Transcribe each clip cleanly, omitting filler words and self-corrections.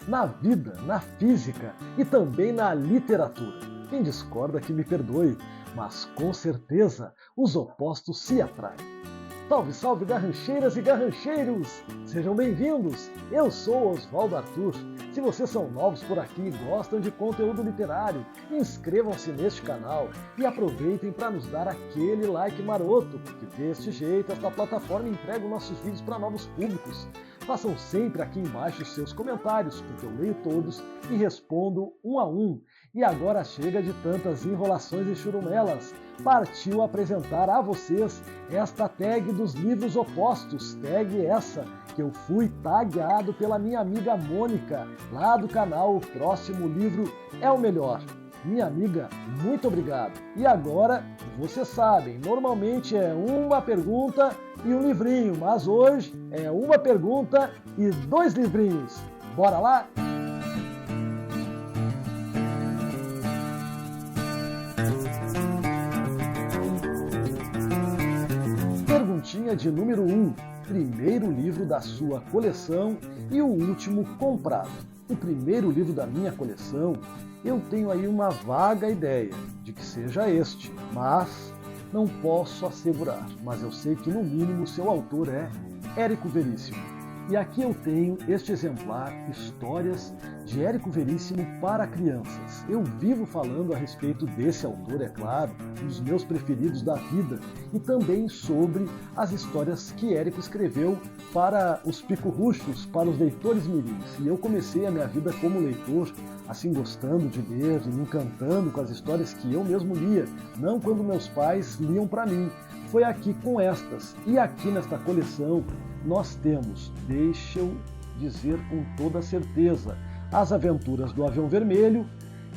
na vida, na física e também na literatura. Quem discorda que me perdoe, mas com certeza os opostos se atraem. Salve, salve, garrancheiras e garrancheiros! Sejam bem-vindos! Eu sou Oswaldo Arthur. Se vocês são novos por aqui e gostam de conteúdo literário, inscrevam-se neste canal e aproveitem para nos dar aquele like maroto, porque deste jeito esta plataforma entrega os nossos vídeos para novos públicos. Façam sempre aqui embaixo os seus comentários, porque eu leio todos e respondo um a um. E agora chega de tantas enrolações e churumelas. Partiu apresentar a vocês esta tag dos livros opostos, tag essa que eu fui tagueado pela minha amiga Mônica, lá do canal O Próximo Livro é o Melhor. Minha amiga, muito obrigado. E agora, vocês sabem, normalmente é uma pergunta e um livrinho, mas hoje é uma pergunta e 2 livrinhos. Bora lá? Perguntinha de número 1. Primeiro livro da sua coleção e o último comprado. O primeiro livro da minha coleção, eu tenho aí uma vaga ideia de que seja este, mas não posso assegurar. Mas eu sei que no mínimo seu autor é Érico Veríssimo. E aqui eu tenho este exemplar, Histórias de Érico Veríssimo para Crianças. Eu vivo falando a respeito desse autor, é claro, um dos meus preferidos da vida, e também sobre as histórias que Érico escreveu para os picurruchos, para os leitores mirins. E eu comecei a minha vida como leitor, assim gostando de ler e me encantando com as histórias que eu mesmo lia, não quando meus pais liam para mim. Foi aqui com estas, e aqui nesta coleção nós temos, deixa eu dizer com toda certeza, As Aventuras do Avião Vermelho,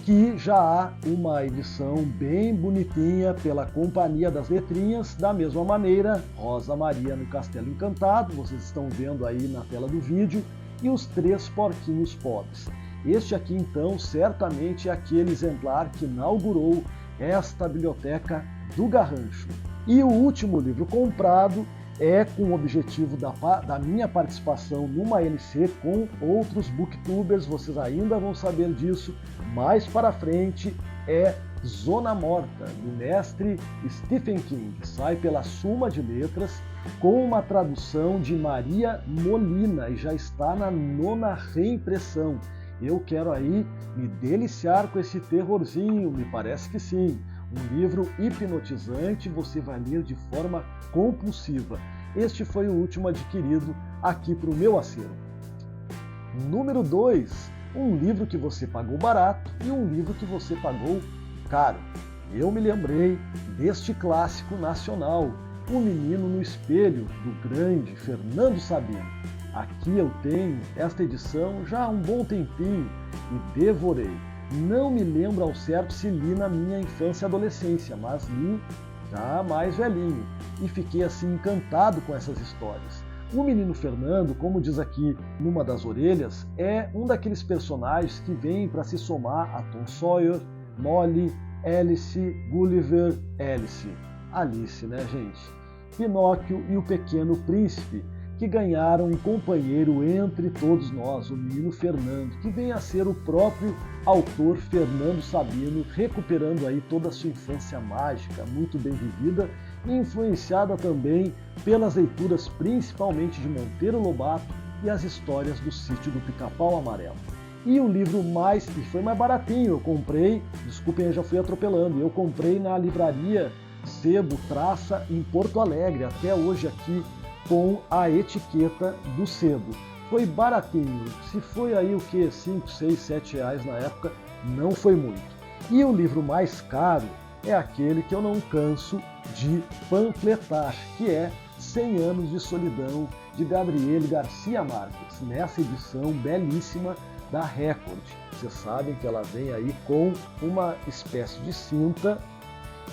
que já há uma edição bem bonitinha pela Companhia das Letrinhas, da mesma maneira, Rosa Maria no Castelo Encantado, vocês estão vendo aí na tela do vídeo, e Os Três Porquinhos Pobres. Este aqui então certamente é aquele exemplar que inaugurou esta biblioteca do Garrancho. E o último livro comprado é com o objetivo da minha participação numa LC com outros booktubers, vocês ainda vão saber disso mais para frente, é Zona Morta, do mestre Stephen King. Sai pela Suma de Letras, com uma tradução de Maria Molina, e já está na 9ª reimpressão. Eu quero aí me deliciar com esse terrorzinho, me parece que sim. Um livro hipnotizante, você vai ler de forma compulsiva. Este foi o último adquirido aqui para o meu acervo. Número 2, um livro que você pagou barato e um livro que você pagou caro. Eu me lembrei deste clássico nacional, O Menino no Espelho, do grande Fernando Sabino. Aqui eu tenho esta edição já há um bom tempinho e devorei. Não me lembro ao certo se li na minha infância e adolescência, mas li já mais velhinho e fiquei assim encantado com essas histórias. O menino Fernando, como diz aqui numa das orelhas, é um daqueles personagens que vem para se somar a Tom Sawyer, Molly, Alice, Gulliver, Alice, né, gente? Pinóquio e o Pequeno Príncipe, que ganharam um companheiro entre todos nós, o menino Fernando, que vem a ser o próprio autor Fernando Sabino, recuperando aí toda a sua infância mágica, muito bem vivida e influenciada também pelas leituras principalmente de Monteiro Lobato e as histórias do Sítio do Pica-Pau Amarelo. E o livro foi mais baratinho, eu comprei, desculpem, eu já fui atropelando, eu comprei na livraria Sebo Traça em Porto Alegre, até hoje aqui, com a etiqueta do sebo. Foi baratinho, se foi aí o que, 5, 6, 7 reais na época, não foi muito. E o livro mais caro é aquele que eu não canso de panfletar, que é 100 Anos de Solidão, de Gabriel Garcia Marques, nessa edição belíssima da Record. Vocês sabem que ela vem aí com uma espécie de cinta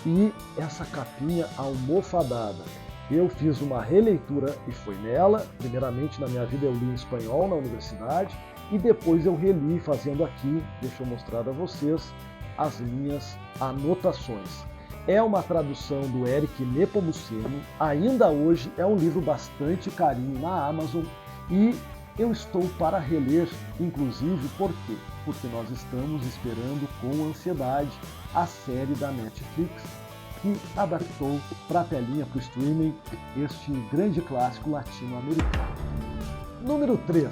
e essa capinha almofadada. Eu fiz uma releitura e foi nela. Primeiramente na minha vida eu li em espanhol na universidade e depois eu reli fazendo aqui, deixa eu mostrar a vocês, as minhas anotações. É uma tradução do Eric Nepomuceno, ainda hoje é um livro bastante carinho na Amazon e eu estou para reler, inclusive, por quê? Porque nós estamos esperando com ansiedade a série da Netflix que adaptou para a telinha, para o streaming, este grande clássico latino-americano. Número 3.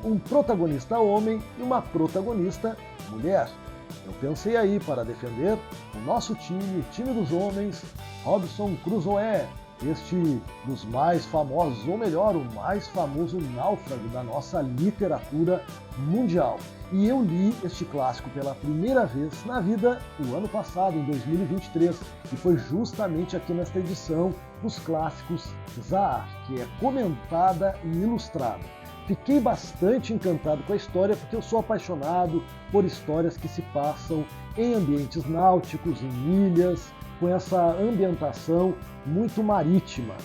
Um protagonista homem e uma protagonista mulher. Eu pensei aí para defender o nosso time dos homens, Robinson Crusoe, este dos mais famosos, ou melhor, o mais famoso náufrago da nossa literatura mundial. E eu li este clássico pela primeira vez na vida o ano passado, em 2023, e foi justamente aqui nesta edição dos clássicos Zahar, que é comentada e ilustrada. Fiquei bastante encantado com a história porque eu sou apaixonado por histórias que se passam em ambientes náuticos, em ilhas, com essa ambientação muito marítima.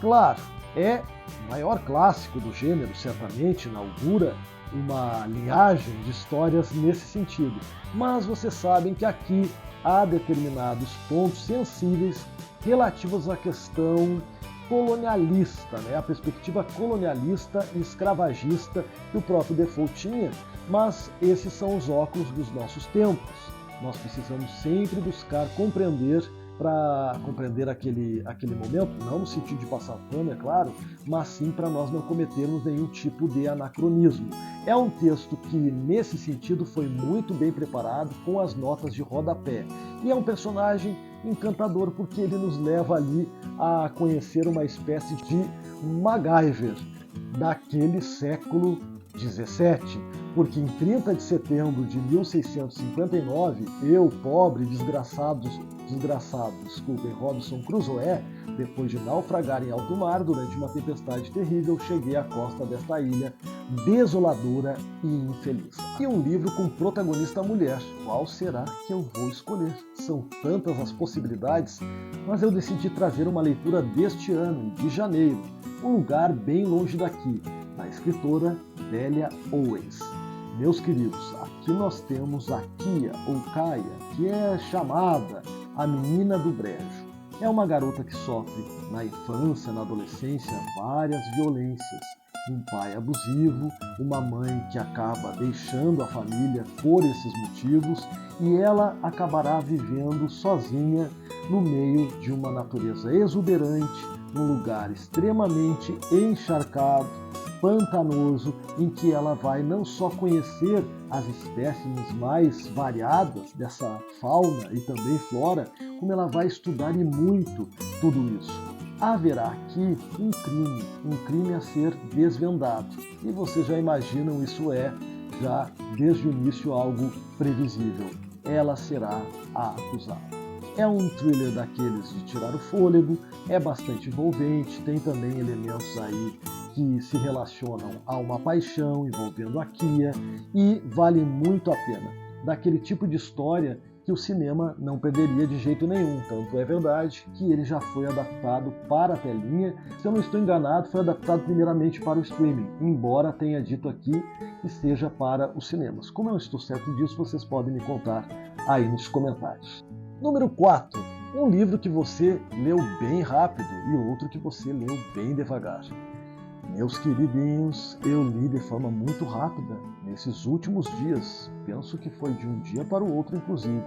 Claro, é o maior clássico do gênero, certamente inaugura uma linhagem de histórias nesse sentido, mas vocês sabem que aqui há determinados pontos sensíveis relativos à questão colonialista, a perspectiva colonialista e escravagista que o próprio Defoe tinha, mas esses são os óculos dos nossos tempos. Nós precisamos sempre buscar compreender para compreender aquele momento, não no sentido de passar pano, é claro, mas sim para nós não cometermos nenhum tipo de anacronismo. É um texto que, nesse sentido, foi muito bem preparado, com as notas de rodapé. E é um personagem encantador porque ele nos leva ali a conhecer uma espécie de MacGyver daquele século XVII, porque em 30 de setembro de 1659, eu, pobre, desgraçado, Robinson Crusoe, depois de naufragar em alto mar durante uma tempestade terrível, cheguei à costa desta ilha desoladora e infeliz. E um livro com protagonista mulher. Qual será que eu vou escolher? São tantas as possibilidades, mas eu decidi trazer uma leitura deste ano, de janeiro, um lugar bem longe daqui, da escritora Delia Owens. Meus queridos, aqui nós temos a Kia, ou Kaia, que é chamada a menina do brejo. É uma garota que sofre na infância, na adolescência, várias violências. Um pai abusivo, uma mãe que acaba deixando a família por esses motivos e ela acabará vivendo sozinha no meio de uma natureza exuberante, num lugar extremamente encharcado, pantanoso, em que ela vai não só conhecer as espécies mais variadas dessa fauna e também flora, como ela vai estudar e muito tudo isso. Haverá aqui um crime a ser desvendado. E vocês já imaginam, isso é, já desde o início, algo previsível. Ela será a acusada. É um thriller daqueles de tirar o fôlego, é bastante envolvente, tem também elementos aí que se relacionam a uma paixão envolvendo a Kia e vale muito a pena. Daquele tipo de história que o cinema não perderia de jeito nenhum. Tanto é verdade que ele já foi adaptado para a telinha. Se eu não estou enganado, foi adaptado primeiramente para o streaming, embora tenha dito aqui que seja para os cinemas. Como eu não estou certo disso, vocês podem me contar aí nos comentários. Número 4. Um livro que você leu bem rápido e outro que você leu bem devagar. Meus queridinhos, eu li de forma muito rápida nesses últimos dias. Penso que foi de um dia para o outro, inclusive.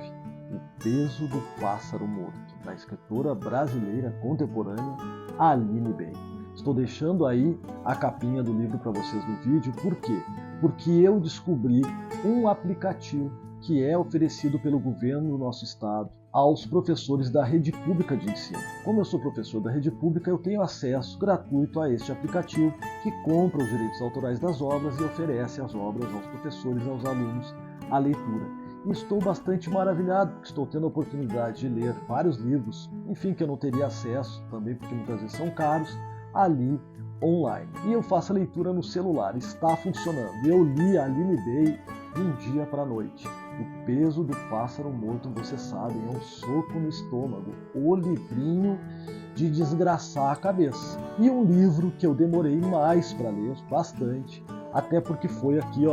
O Peso do Pássaro Morto, da escritora brasileira contemporânea Aline Bey. Estou deixando aí a capinha do livro para vocês no vídeo. Por quê? Porque eu descobri um aplicativo que é oferecido pelo governo do nosso estado aos professores da rede pública de ensino. Como eu sou professor da rede pública, eu tenho acesso gratuito a este aplicativo que compra os direitos autorais das obras e oferece as obras aos professores e aos alunos à leitura. E estou bastante maravilhado, porque estou tendo a oportunidade de ler vários livros, enfim, que eu não teria acesso, também porque muitas vezes são caros, ali online. E eu faço a leitura no celular, está funcionando. Eu li a Aline Bey de um dia para a noite. O Peso do Pássaro Morto, vocês sabem, é um soco no estômago, o livrinho de desgraçar a cabeça. E um livro que eu demorei mais para ler, bastante, até porque foi aqui,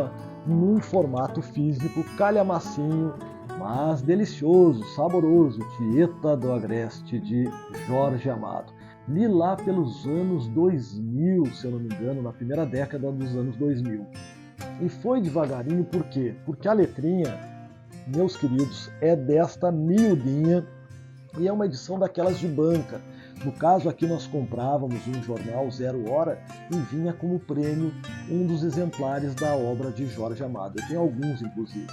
num formato físico, calhamacinho, mas delicioso, saboroso, Tieta do Agreste, de Jorge Amado. li lá pelos anos 2000, se eu não me engano, na primeira década dos anos 2000. E foi devagarinho, por quê? Porque a letrinha, meus queridos, é desta miudinha e é uma edição daquelas de banca. No caso aqui nós comprávamos um jornal 0 Hora e vinha como prêmio um dos exemplares da obra de Jorge Amado. Eu tenho alguns, inclusive.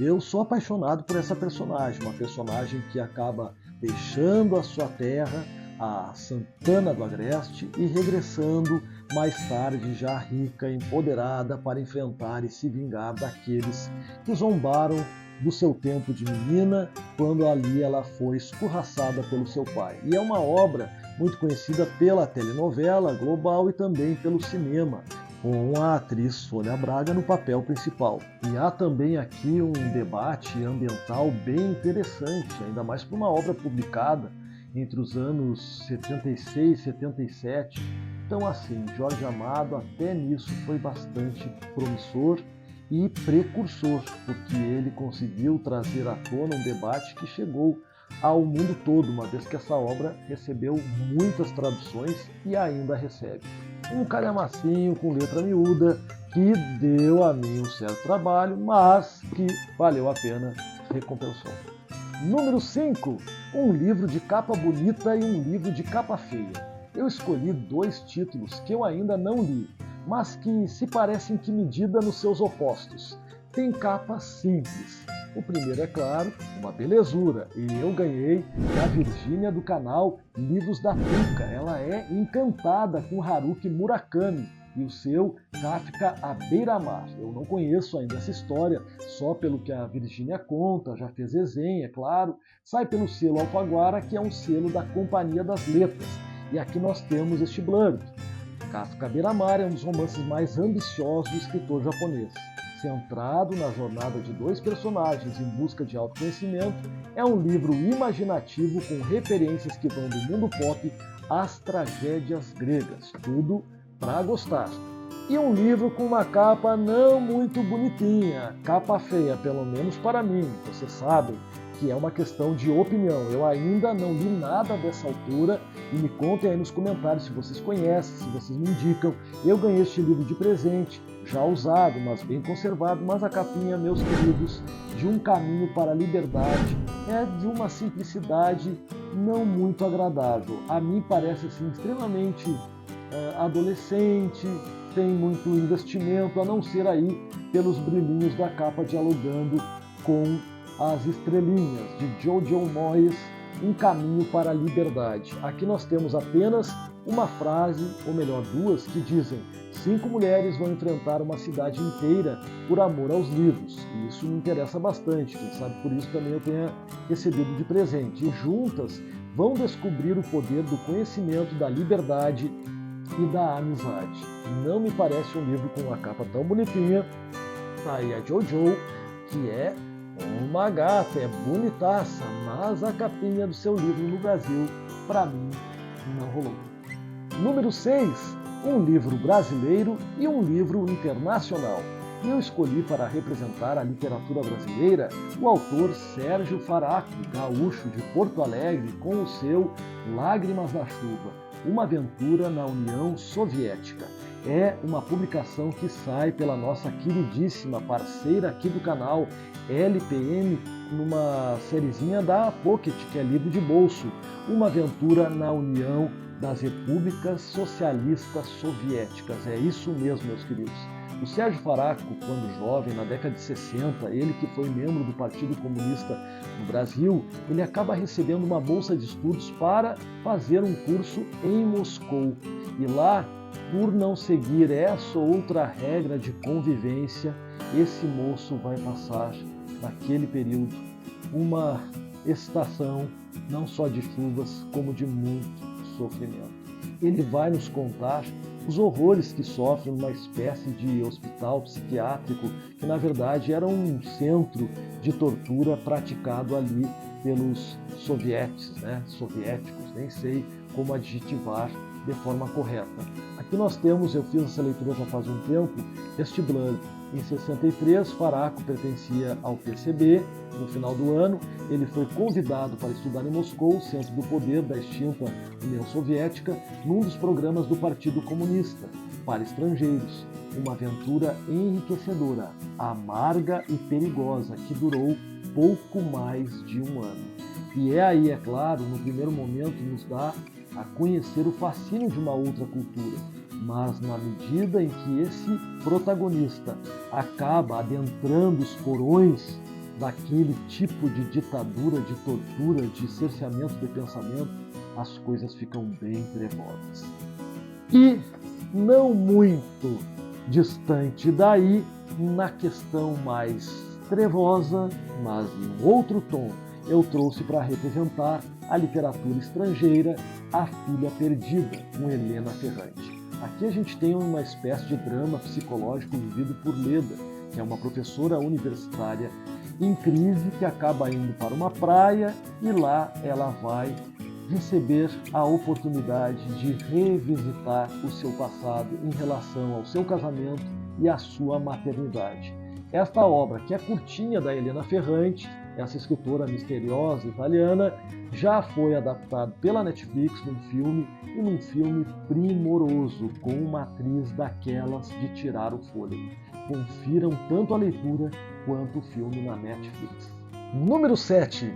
Eu sou apaixonado por essa personagem, uma personagem que acaba deixando a sua terra, a Santana do Agreste, e regressando mais tarde já rica, empoderada, para enfrentar e se vingar daqueles que zombaram do seu tempo de menina, quando ali ela foi escorraçada pelo seu pai. E é uma obra muito conhecida pela telenovela global e também pelo cinema, com a atriz Sônia Braga no papel principal. E há também aqui um debate ambiental bem interessante, ainda mais para uma obra publicada entre os anos 76 e 77. Então assim, Jorge Amado até nisso foi bastante promissor e precursor, porque ele conseguiu trazer à tona um debate que chegou ao mundo todo, uma vez que essa obra recebeu muitas traduções e ainda recebe. Um calhamacinho com letra miúda que deu a mim um certo trabalho, mas que valeu a pena, recompensou. Número 5, um livro de capa bonita e um livro de capa feia. Eu escolhi 2 títulos que eu ainda não li, mas que se parecem que medida nos seus opostos. Tem capa simples. O primeiro, é claro, uma belezura, e eu ganhei da Virgínia do canal Livros da Tuca. Ela é encantada com Haruki Murakami e o seu Kafka à beira-mar. Eu não conheço ainda essa história, só pelo que a Virgínia conta, já fez resenha, é claro. Sai pelo selo Alfaguara, que é um selo da Companhia das Letras. E aqui nós temos este blurb. Kafka à beira-mar é um dos romances mais ambiciosos do escritor japonês. Centrado na jornada de 2 personagens em busca de autoconhecimento, é um livro imaginativo com referências que vão do mundo pop às tragédias gregas. Tudo para gostar. E um livro com uma capa não muito bonitinha, capa feia, pelo menos para mim. Vocês sabem que é uma questão de opinião. Eu ainda não li nada dessa autora e me contem aí nos comentários se vocês conhecem, se vocês me indicam. Eu ganhei este livro de presente, já usado, mas bem conservado, mas a capinha, meus queridos, de Um Caminho para a Liberdade, é de uma simplicidade não muito agradável. A mim parece assim, extremamente adolescente, tem muito investimento, a não ser aí pelos brilhinhos da capa dialogando com as estrelinhas de Jojo Moyes, Um Caminho para a Liberdade. Aqui nós temos apenas uma frase, ou melhor, 2, que dizem: 5 mulheres vão enfrentar uma cidade inteira por amor aos livros. E isso me interessa bastante, quem sabe por isso também eu tenha recebido de presente. E juntas vão descobrir o poder do conhecimento, da liberdade e da amizade. Não me parece um livro com uma capa tão bonitinha. Aí a Jojo, que é uma gata, é bonitaça, mas a capinha do seu livro no Brasil, para mim, não rolou. Número 6, um livro brasileiro e um livro internacional. E eu escolhi para representar a literatura brasileira o autor Sérgio Faraco, gaúcho de Porto Alegre, com o seu Lágrimas na Chuva, uma aventura na União Soviética. É uma publicação que sai pela nossa queridíssima parceira aqui do canal, LPM, numa sériezinha da Pocket, que é livro de bolso, uma aventura na União das Repúblicas Socialistas Soviéticas. É isso mesmo, meus queridos. O Sérgio Faraco, quando jovem, na década de 60, ele que foi membro do Partido Comunista no Brasil, ele acaba recebendo uma bolsa de estudos para fazer um curso em Moscou. E lá, por não seguir essa ou outra regra de convivência, esse moço vai passar, naquele período, uma estação não só de chuvas, como de muito sofrimento. Ele vai nos contar os horrores que sofre numa espécie de hospital psiquiátrico, que na verdade era um centro de tortura praticado ali pelos soviéticos, nem sei como adjetivar de forma correta. Aqui nós temos, eu fiz essa leitura já faz um tempo, este Blood. Em 63, Faraco pertencia ao PCB. No final do ano, ele foi convidado para estudar em Moscou, centro do poder da extinta União Soviética, num dos programas do Partido Comunista, para estrangeiros. Uma aventura enriquecedora, amarga e perigosa, que durou pouco mais de um ano. E é aí, é claro, no primeiro momento nos dá a conhecer o fascínio de uma outra cultura. Mas na medida em que esse protagonista acaba adentrando os porões daquele tipo de ditadura, de tortura, de cerceamento de pensamento, as coisas ficam bem trevosas. E não muito distante daí, na questão mais trevosa, mas em outro tom, eu trouxe para representar a literatura estrangeira A Filha Perdida, com Helena Ferrante. Aqui a gente tem uma espécie de drama psicológico vivido por Leda, que é uma professora universitária em crise que acaba indo para uma praia e lá ela vai receber a oportunidade de revisitar o seu passado em relação ao seu casamento e à sua maternidade. Esta obra, que é curtinha, da Helena Ferrante, essa escritora misteriosa italiana, já foi adaptado pela Netflix num filme, e num filme primoroso, com uma atriz daquelas de tirar o fôlego. Confiram tanto a leitura quanto o filme na Netflix. Número 7.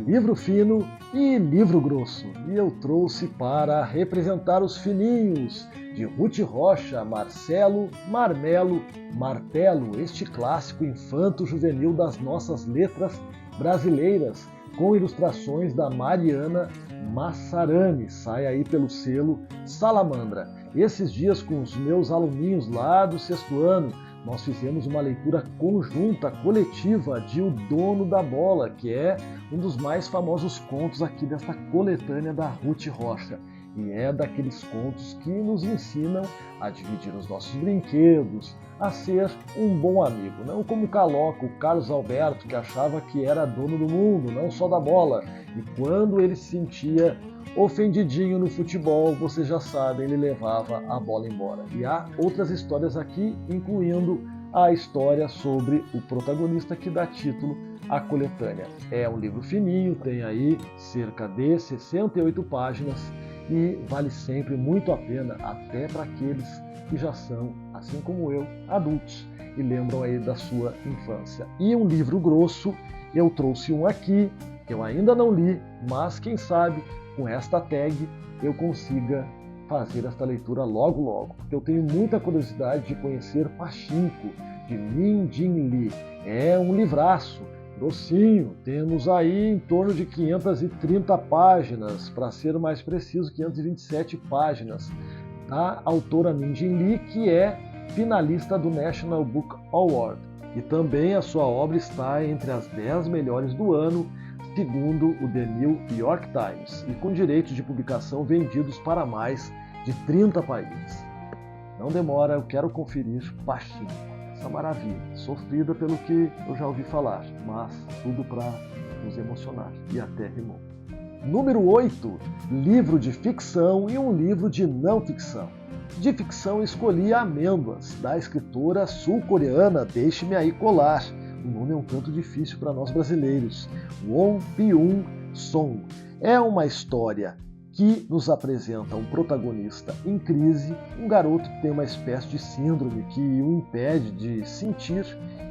Livro fino e livro grosso. E eu trouxe para representar os fininhos, de Ruth Rocha, Marcelo, Marmelo, Martelo, este clássico infanto-juvenil das nossas letras brasileiras, com ilustrações da Mariana Massarani, sai aí pelo selo Salamandra. Esses dias, com os meus aluninhos lá do 6º ano, nós fizemos uma leitura conjunta, coletiva, de O Dono da Bola, que é um dos mais famosos contos aqui desta coletânea da Ruth Rocha. E é daqueles contos que nos ensinam a dividir os nossos brinquedos, a ser um bom amigo. Não como o Caloca, o Carlos Alberto, que achava que era dono do mundo, não só da bola. E quando ele se sentia ofendidinho no futebol, vocês já sabem, ele levava a bola embora. E há outras histórias aqui, incluindo a história sobre o protagonista que dá título à coletânea. É um livro fininho, tem aí cerca de 68 páginas e vale sempre muito a pena, até para aqueles que já são, assim como eu, adultos e lembram aí da sua infância. E um livro grosso, eu trouxe um aqui, que eu ainda não li, mas quem sabe com esta tag eu consiga fazer esta leitura logo logo, porque eu tenho muita curiosidade de conhecer Pachinko, de Min Jin Lee. É um livraço, grossinho, temos aí em torno de 530 páginas, para ser mais preciso, 527 páginas, da autora Min Jin Lee, que é finalista do National Book Award. E também a sua obra está entre as 10 melhores do ano, segundo o The New York Times, e com direitos de publicação vendidos para mais de 30 países. Não demora, eu quero conferir Pachinko, essa maravilha, sofrida pelo que eu já ouvi falar, mas tudo para nos emocionar, e até rimou. Número 8, livro de ficção e um livro de não ficção. De ficção escolhi Amêndoas, da escritora sul-coreana Deixe-me Aí Colar. O nome é um tanto difícil para nós brasileiros. Won Byung-song. É uma história que nos apresenta um protagonista em crise, um garoto que tem uma espécie de síndrome que o impede de sentir.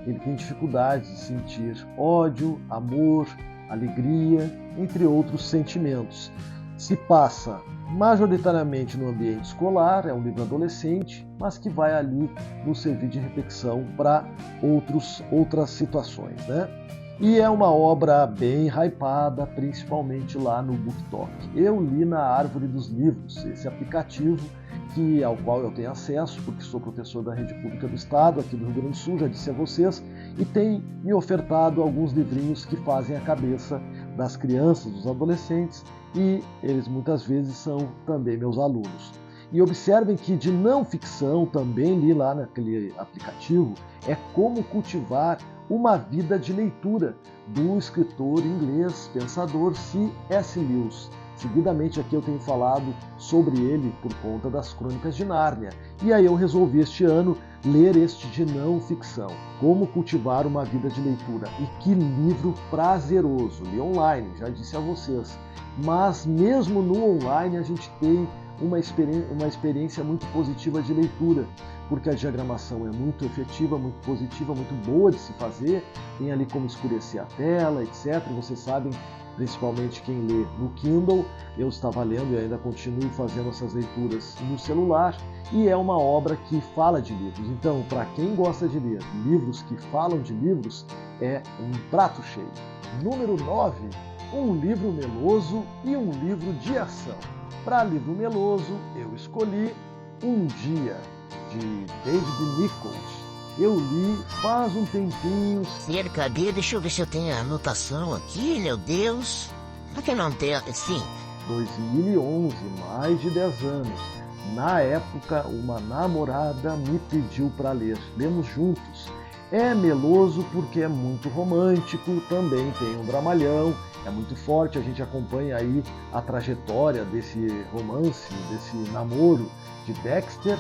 Ele tem dificuldades de sentir ódio, amor, alegria, entre outros sentimentos. Se passa majoritariamente no ambiente escolar, é um livro adolescente, mas que vai ali nos servir de reflexão para outras situações, né? E é uma obra bem hypada, principalmente lá no BookTok. Eu li na Árvore dos Livros, esse aplicativo ao qual eu tenho acesso, porque sou professor da Rede Pública do Estado, aqui do Rio Grande do Sul, já disse a vocês, e tem me ofertado alguns livrinhos que fazem a cabeça das crianças, dos adolescentes, e eles muitas vezes são também meus alunos. E observem que de não ficção, também li lá naquele aplicativo, é Como Cultivar uma Vida de Leitura, do escritor inglês, pensador C.S. Lewis. Seguidamente aqui eu tenho falado sobre ele por conta das Crônicas de Nárnia. E aí eu resolvi este ano ler este de não ficção, Como Cultivar uma Vida de Leitura. E que livro prazeroso! Li online, já disse a vocês. Mas mesmo no online a gente tem uma experiência muito positiva de leitura, porque a diagramação é muito efetiva, muito positiva, muito boa de se fazer, tem ali como escurecer a tela, etc. Vocês sabem, principalmente quem lê no Kindle, eu estava lendo e ainda continuo fazendo essas leituras no celular, e é uma obra que fala de livros. Então, para quem gosta de ler livros que falam de livros, é um prato cheio. Número 9, um livro meloso e um livro de ação. Para livro meloso, eu escolhi Um Dia, de David Nichols. Eu li faz um tempinho. Cadê? Deixa eu ver se eu tenho a anotação aqui, meu Deus. Por que não tem assim? 2011, mais de 10 anos. Na época, uma namorada me pediu para ler. Lemos juntos. É meloso porque é muito romântico, também tem um dramalhão, é muito forte, a gente acompanha aí a trajetória desse romance, desse namoro de Dexter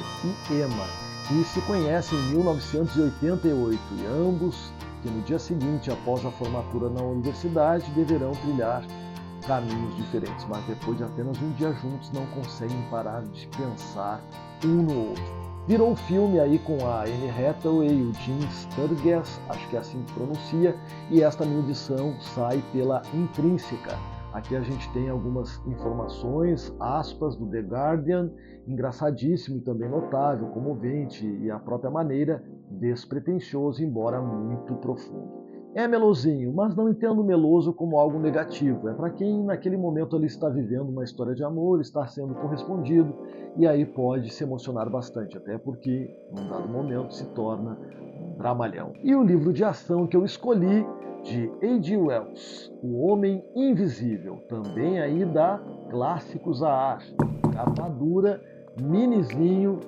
e Emma, que se conhecem em 1988 e ambos, que no dia seguinte, após a formatura na universidade, deverão trilhar caminhos diferentes, mas depois de apenas um dia juntos não conseguem parar de pensar um no outro. Virou um filme aí com a Anne Hathaway e o Jim Sturgess, acho que é assim que pronuncia, e esta minha edição sai pela Intrínseca. Aqui a gente tem algumas informações, aspas do The Guardian, engraçadíssimo e também notável, comovente e a própria maneira despretensioso, embora muito profundo. É melosinho, mas não entendo meloso como algo negativo. É para quem naquele momento ali está vivendo uma história de amor, está sendo correspondido, e aí pode se emocionar bastante, até porque num dado momento se torna um dramalhão. E o livro de ação que eu escolhi, de A.G. Wells, O Homem Invisível, também aí da Clássicos AAR. Capa dura, minizinho,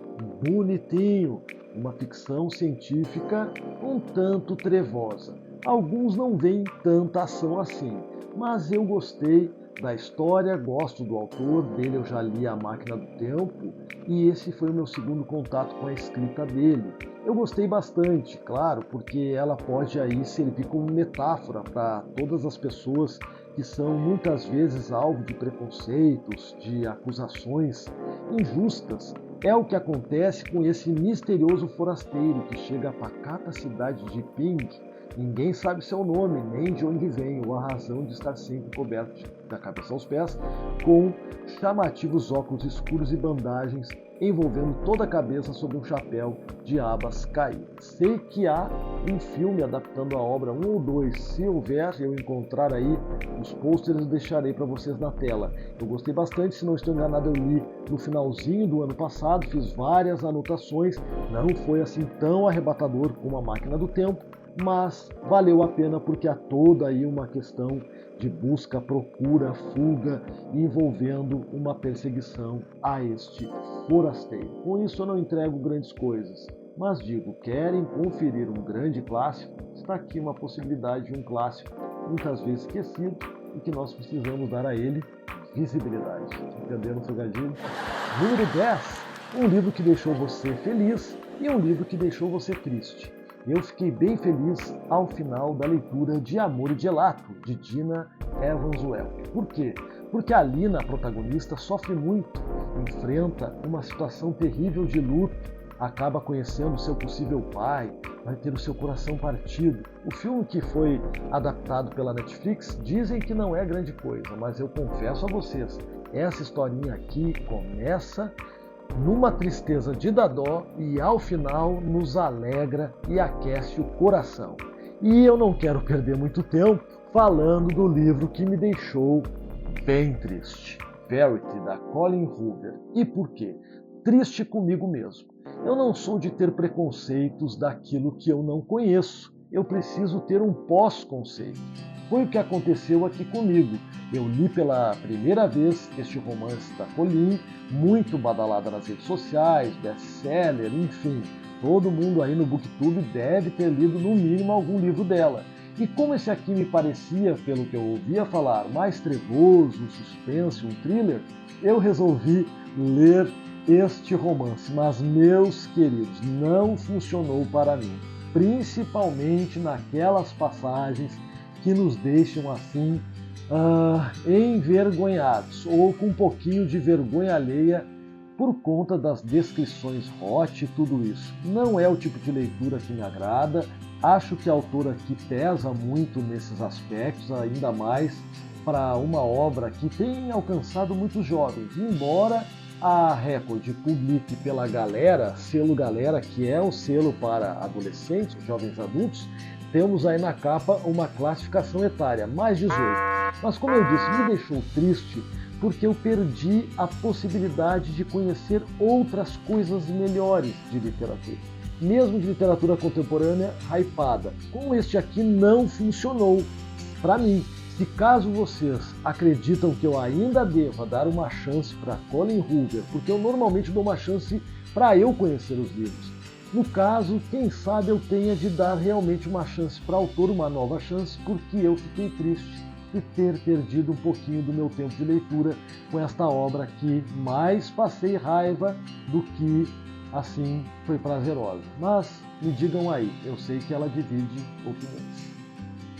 bonitinho, uma ficção científica um tanto trevosa. Alguns não veem tanta ação assim, mas eu gostei da história, gosto do autor, dele eu já li A Máquina do Tempo, e esse foi o meu segundo contato com a escrita dele. Eu gostei bastante, claro, porque ela pode aí servir como metáfora para todas as pessoas que são muitas vezes alvo de preconceitos, de acusações injustas. É o que acontece com esse misterioso forasteiro que chega à pacata cidade de Ping. Ninguém sabe seu nome, nem de onde vem, ou a razão de estar sempre coberto da cabeça aos pés, com chamativos óculos escuros e bandagens envolvendo toda a cabeça sob um chapéu de abas caídas. Sei que há um filme adaptando a obra, 1 ou 2. Se houver, eu encontrar aí os posters, eu deixarei para vocês na tela. Eu gostei bastante, se não estou enganado, eu li no finalzinho do ano passado, fiz várias anotações, não foi assim tão arrebatador como A Máquina do Tempo, mas valeu a pena porque há toda aí uma questão de busca, procura, fuga, envolvendo uma perseguição a este forasteiro. Com isso eu não entrego grandes coisas, mas digo, querem conferir um grande clássico? Está aqui uma possibilidade de um clássico muitas vezes esquecido e que nós precisamos dar a ele visibilidade. Entenderam o trocadilho? Número 10, um livro que deixou você feliz e um livro que deixou você triste. Eu fiquei bem feliz ao final da leitura de Amor e Gelato, de Dina Evans-Wells. Por quê? Porque a Lina, a protagonista, sofre muito, enfrenta uma situação terrível de luto, acaba conhecendo seu possível pai, vai ter o seu coração partido. O filme que foi adaptado pela Netflix dizem que não é grande coisa, mas eu confesso a vocês, essa historinha aqui começa numa tristeza de dadó e ao final nos alegra e aquece o coração. E eu não quero perder muito tempo falando do livro que me deixou bem triste, Verity, da Colleen Hoover. E por quê? Triste comigo mesmo. Eu não sou de ter preconceitos daquilo que eu não conheço. Eu preciso ter um pós-conceito. Foi o que aconteceu aqui comigo. Eu li pela primeira vez este romance da Colleen, muito badalada nas redes sociais, best-seller, enfim. Todo mundo aí no BookTube deve ter lido no mínimo algum livro dela. E como esse aqui me parecia, pelo que eu ouvia falar, mais trevoso, um suspense, um thriller, eu resolvi ler este romance. Mas, meus queridos, não funcionou para mim. Principalmente naquelas passagens que nos deixam assim envergonhados ou com um pouquinho de vergonha alheia por conta das descrições hot e tudo isso. Não é o tipo de leitura que me agrada. Acho que a autora aqui pesa muito nesses aspectos, ainda mais para uma obra que tem alcançado muitos jovens. Embora a Record publique pela Galera, selo Galera, que é o selo para adolescentes, jovens adultos, temos aí na capa uma classificação etária, mais 18. Mas como eu disse, me deixou triste porque eu perdi a possibilidade de conhecer outras coisas melhores de literatura. Mesmo de literatura contemporânea hypada. Como este aqui não funcionou para mim. Se caso vocês acreditam que eu ainda deva dar uma chance para Colin Hoover, porque eu normalmente dou uma chance para eu conhecer os livros. No caso, quem sabe eu tenha de dar realmente uma chance para o autor, uma nova chance, porque eu fiquei triste de ter perdido um pouquinho do meu tempo de leitura com esta obra que mais passei raiva do que assim foi prazerosa. Mas me digam aí, eu sei que ela divide opiniões.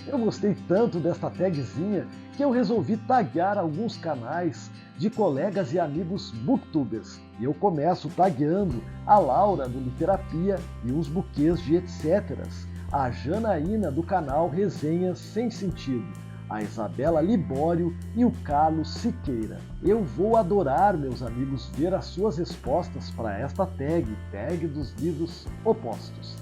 Eu gostei tanto desta tagzinha que eu resolvi taguear alguns canais de colegas e amigos booktubers. E eu começo tagueando a Laura do Literapia e os buquês de etcéteras, a Janaína do canal Resenhas Sem Sentido, a Isabela Libório e o Carlos Siqueira. Eu vou adorar, meus amigos, ver as suas respostas para esta tag dos livros opostos.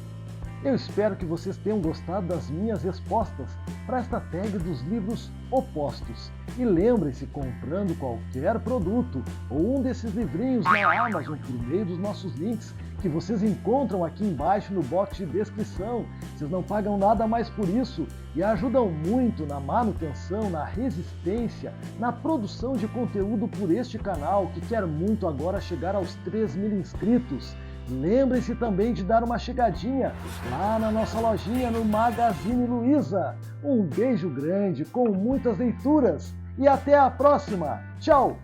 Eu espero que vocês tenham gostado das minhas respostas para esta tag dos livros opostos. E lembrem-se, comprando qualquer produto ou um desses livrinhos na Amazon por meio dos nossos links que vocês encontram aqui embaixo no box de descrição. Vocês não pagam nada mais por isso e ajudam muito na manutenção, na resistência, na produção de conteúdo por este canal que quer muito agora chegar aos 3.000 inscritos. Lembrem-se também de dar uma chegadinha lá na nossa lojinha no Magazine Luiza. Um beijo grande, com muitas leituras e até a próxima. Tchau!